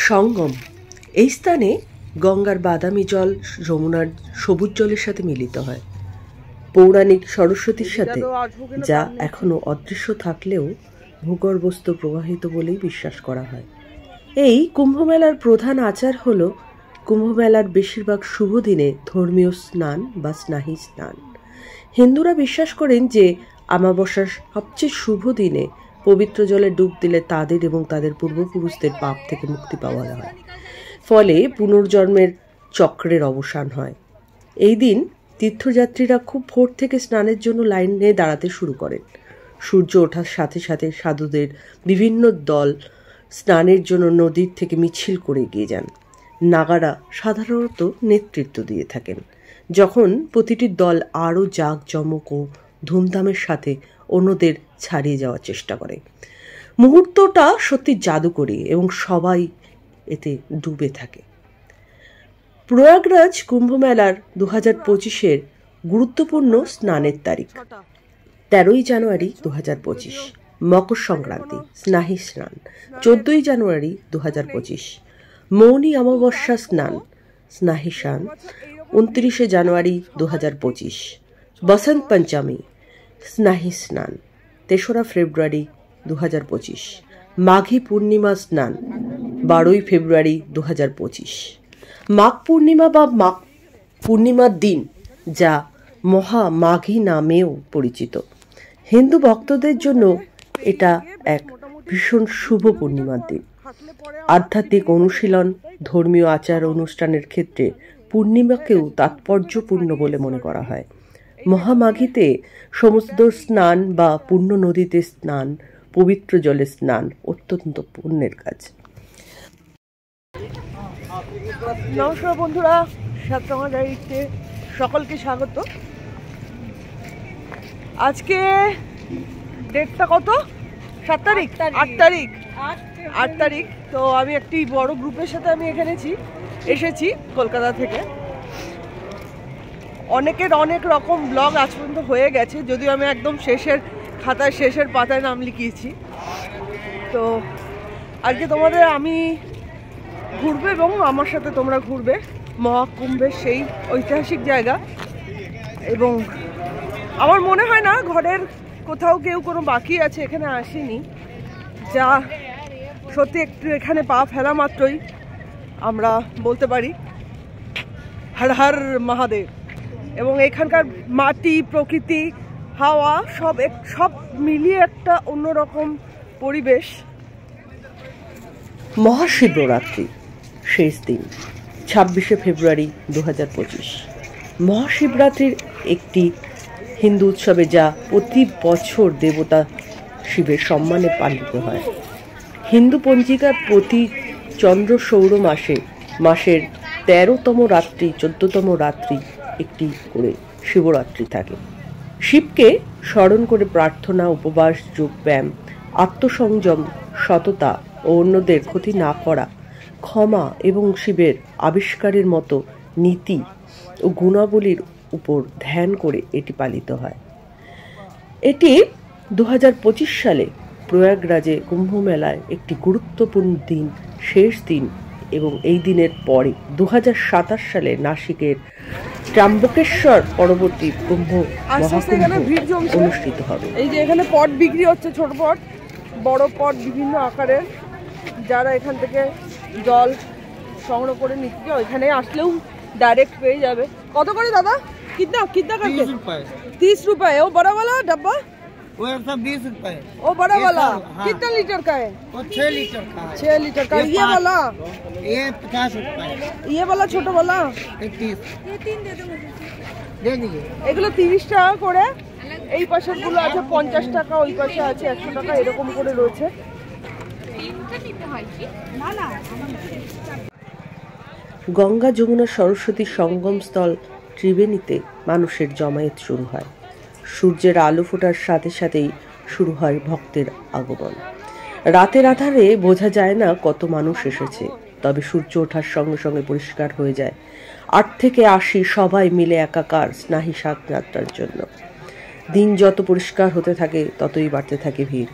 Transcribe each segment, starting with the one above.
সঙ্গম। এই স্থানে গঙ্গার বাদামি জল যমুনার সবুজ জলের সাথে মিলিত হয় পৌরাণিক সরস্বতীর সাথে, যা এখনো অদৃশ্য থাকলেও ভূগর্ভস্থ প্রবাহিত বলেই বিশ্বাস করা হয়। এই কুম্ভমেলার প্রধান আচার হল কুম্ভমেলার বেশিরভাগ শুভ দিনে ধর্মীয় স্নান বা স্নাহি স্নান। হিন্দুরা বিশ্বাস করেন যে অমাবস্যার সবচেয়ে শুভ দিনে পবিত্র জলে ডুব দিলে তাদের এবং তাদের পূর্বপুরুষদের পাপ থেকে মুক্তি পাওয়া যায়, ফলে পুনর্জন্মের চক্রের অবসান হয়। এই দিন তীর্থযাত্রীরা খুব ভোর থেকে স্নানের জন্য লাইনে দাঁড়াতে শুরু করেন। সূর্য ওঠার সাথে সাথে সাধুদের বিভিন্ন দল স্নানের জন্য নদীর থেকে মিছিল করে এগিয়ে যান। নাগারা সাধারণত নেতৃত্ব দিয়ে থাকেন, যখন প্রতিটি দল আরও জাঁকজমক ও ধুমধামের সাথে অন্যদের ছাড়িয়ে যাওয়ার চেষ্টা করে। মুহূর্তটা সত্যি জাদুকরী এবং সবাই এতে ডুবে থাকে। প্রয়াগরাজ কুম্ভমেলার 2025-এর গুরুত্বপূর্ণ স্নানের তারিখ 13ই জানুয়ারি 2025, মকর সংক্রান্তি স্নাহি স্নান 14ই জানুয়ারি 2025, মৌনী অমাবস্যা স্নান স্নাহি স্নান 29শে জানুয়ারি 2025, বসন্ত পঞ্চমী স্নাহি স্নান 3রা ফেব্রুয়ারি 2025, মাঘী পূর্ণিমা স্নান 12ই ফেব্রুয়ারি 2025। মাঘ পূর্ণিমা বা মাঘ পূর্ণিমার দিন, যা মহা মাঘী নামেও পরিচিত, হিন্দু ভক্তদের জন্য এটা এক ভীষণ শুভ পূর্ণিমার দিন। আধ্যাত্মিক অনুশীলন, ধর্মীয় আচার অনুষ্ঠানের ক্ষেত্রে পূর্ণিমাকেও তাৎপর্যপূর্ণ বলে মনে করা হয়। মহামাঘীতে সমুদ্র স্নান বা পূর্ণ নদীতে স্নান, পবিত্র জলে স্নান অত্যন্ত পুণ্যের কাজ। নমস্কার বন্ধুরা, সাতরঙা ডায়েরিতে সকলকে স্বাগত। আজকে ডেটটা কত? 7 তারিখ, 8 তারিখ। তো আমি একটি বড় গ্রুপের সাথে আমি এখানে এসেছি কলকাতা থেকে। অনেকের অনেক রকম ব্লগ আজ পর্যন্ত হয়ে গেছে, যদিও আমি একদম শেষের পাতায় নাম লিখিয়েছি। তো আজকে তোমাদের আমি ঘুরবে এবং আমার সাথে তোমরা ঘুরবে মহাকুম্ভের সেই ঐতিহাসিক জায়গা। এবং আমার মনে হয় না ঘরের কোথাও কেউ কোনো বাকি আছে এখানে আসেনি, যা সত্যি একটু এখানে পা ফেলা মাত্রই আমরা বলতে পারি হর হর মহাদেব। এবং এখানকার মাটি, প্রকৃতি, হাওয়া সব মিলিয়ে একটা অন্যরকম পরিবেশ। মহাশিবরাত্রি শেষ দিন 26শে ফেব্রুয়ারি 2025। মহাশিবরাত্রির একটি হিন্দু উৎসবে যা প্রতি বছর দেবতা শিবের সম্মানে পালিত হয়। হিন্দু পঞ্জিকার প্রতি চন্দ্র সৌর মাসের 13তম রাত্রি, 14তম রাত্রি একটি করে শিবরাত্রি থাকে। শিবকে স্মরণ করে প্রার্থনা, উপবাস, যোগব্যায়াম, আত্মসংযম, সততা ও অন্যদের ক্ষতি না করা, ক্ষমা এবং শিবের আবিষ্কারের মতো নীতি ও গুণাবলীর উপর ধ্যান করে এটি পালিত হয়। এটি 2025 সালে প্রয়াগরাজে কুম্ভমেলায় একটি গুরুত্বপূর্ণ দিন, শেষ দিন, এবং এই দিনের পরে 2027 সালে নাসিকের ত্র্যম্বকেশ্বর পরবর্তী কুম্ভ মহাকুম্ভ অনুষ্ঠিত হবে। এই যে এখানে পট বিক্রি হচ্ছে, ছোট পট, বড় পট, বিভিন্ন আকারের। যারা এখান থেকে জল সংগ্রহ করে নিচ্ছে ওইখানে আসলেও डायरेक्ट पेज जावे। कत करे दादा? कितना कितना करके? 30 रुपए। वो बड़ा वाला डब्बा वो 120 रुपए। वो बड़ा वाला कितना लीटर का है? वो 6 लीटर का है। 6 लीटर का। ये वाला ये 50 रुपए। ये वाला छोटा वाला 30। ये 3 दे दो मुझे। दे दीजिए। এগুলো 30 টাকা করে। এই পাশের গুলো আছে 50 টাকা, ওই পাশে আছে 100 টাকা, এরকম করে রয়েছে। না না, গঙ্গা যমুনা সরস্বতী সঙ্গমস্থল ত্রিবেণীতে মানুষের জমায়েত শুরু হয়। সূর্যের আলো ফোটার সাথে সাথেই শুরু হয় ভক্তের আগমন। রাতের আধারে বোঝা যায় না কত মানুষ এসেছে, তবে সূর্য ওঠার সঙ্গে সঙ্গে পরিষ্কার হয়ে যায়। 8 থেকে 80 সবাই মিলে একাকার স্নাহি সাত যাত্রার জন্য। দিন যত পরিষ্কার হতে থাকে ততই বাড়তে থাকে ভিড়।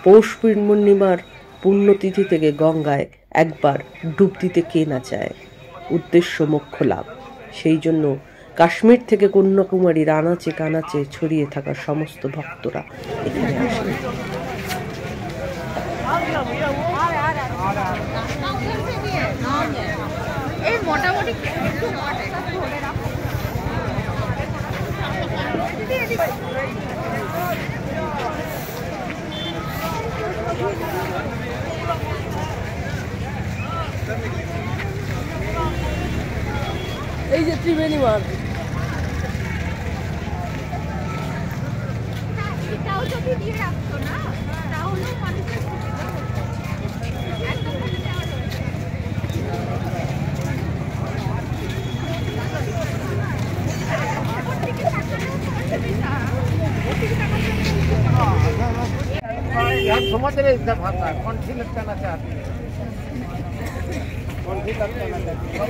পৌষ পূর্ণিমার পুণ্যতিথি থেকে গঙ্গায় একবার ডুব দিতে কে না চায়। উদ্দেশ্য মোক্ষ লাভ। সেই জন্য কাশ্মীর থেকে কন্যাকুমারীর আনাচে কানাচে ছড়িয়ে থাকা সমস্ত ভক্তরা এখানে আসেন। এই যে ত্রিবেণী মার্কেট, এটাও যদি দিয়ে রাখতো না তাহলেও মানুষের সুবিধা হতো। একদম দেওয়া রয়েছে। समझ रहे इतना भाषा कौन सी लगाना चाहती है, कौन सी लगाना चाहती है।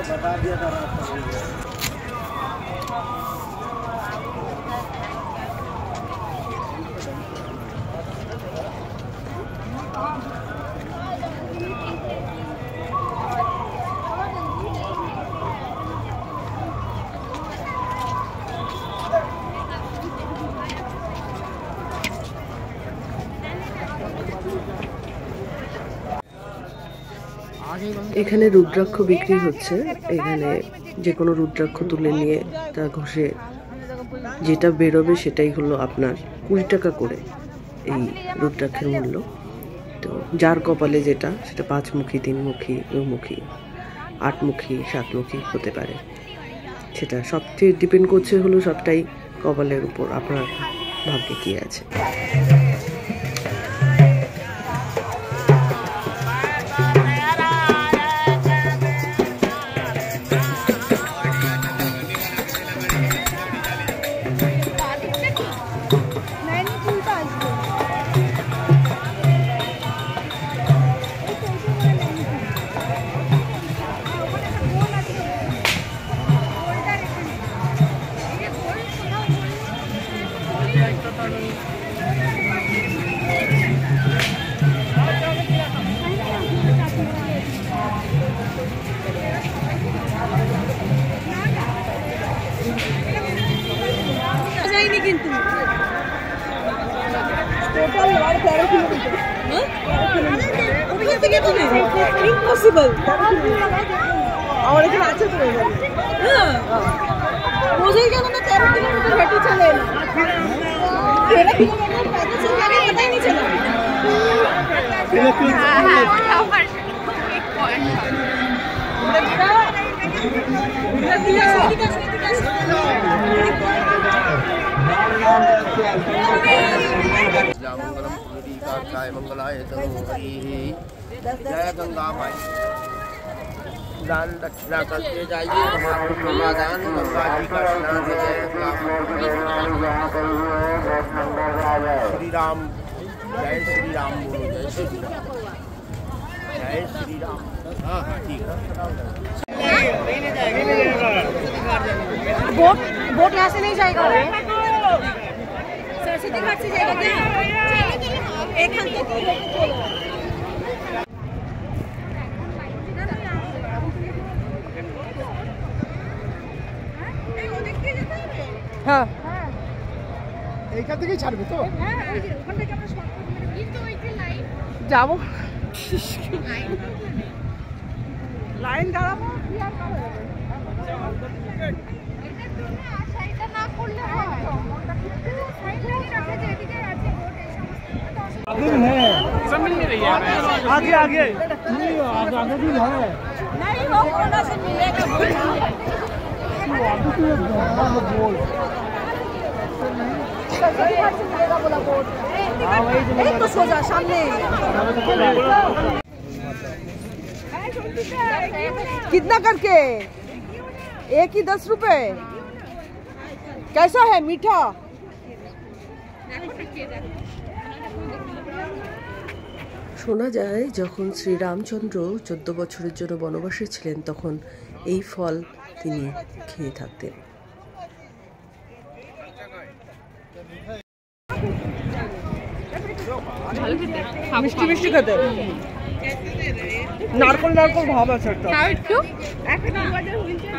बता दिया था এখানে রুদ্রাক্ষ বিক্রি হচ্ছে। এখানে যে কোনো রুদ্রাক্ষ তুলে নিয়ে তা ঘষে যেটা বেরোবে সেটাই হলো আপনার 20 টাকা করে এই রুদ্রাক্ষের মূল্য। তো যার কপালে যেটা, সেটা 5 মুখী, 3 মুখী, 2 মুখী, 8 মুখী, 7 মুখী হতে পারে। সেটা সবচেয়ে ডিপেন্ড করছে হলো সবটাই কপালের উপর, আপনার ভাগ্যে কি আছে। কিন্তু টোটাল 13 কিলোমিটার, ওখান থেকে তো নেই, ইম্পসিবল। আমার এখানে আছে তো, হ্যাঁ বোঝাই গেল না 13 কিলোমিটার হেঁটে চলে এলাম। 13 কিলোমিটার पैदल चल के पता ही नहीं चला। जय गंगा माई, दान दक्षिणा करते जाइए, हमारा समाधान गंगा जी का स्नान है। जय श्री राम, जय श्री राम बोलो, जय श्री राम, जय श्री राम। हाँ हाँ ठीक है। बोट यहाँ से नहीं जाएगा, सरस्वती घाट से जाएगा क्या? एक घंटे की হ্যাঁ এইখান থেকেই ছাড়বে তো? হ্যাঁ ওই যে ওখান থেকে আমরা শর্টকাট মেরে কিন্তু ওই যে লাইন যাবো লাইন দাঁড়াবো কি আর করা যাবে এটা তো না সাইডটা না করলে হয় সাইডটা রাখা যায় এদিকে আছে বোর্ড এই সমস্ত आगे आगे आगे भी है नहीं वो कोना से मिलेगा बोल बोला बोर्ड तो सोचा सामने कितना करके? एक ही 10 रुपए। कैसा है मीठा? শোনা যায় যখন শ্রীরামচন্দ্র 14 বছরের জন্য বনবাসে ছিলেন তখন এই ফল তিনি খেয়ে থাকতেন। মিষ্টি মিষ্টি খেতে, নারকল নারকল ভাব আছে একটা। একটু এখন আমাদের হুইলচেয়ার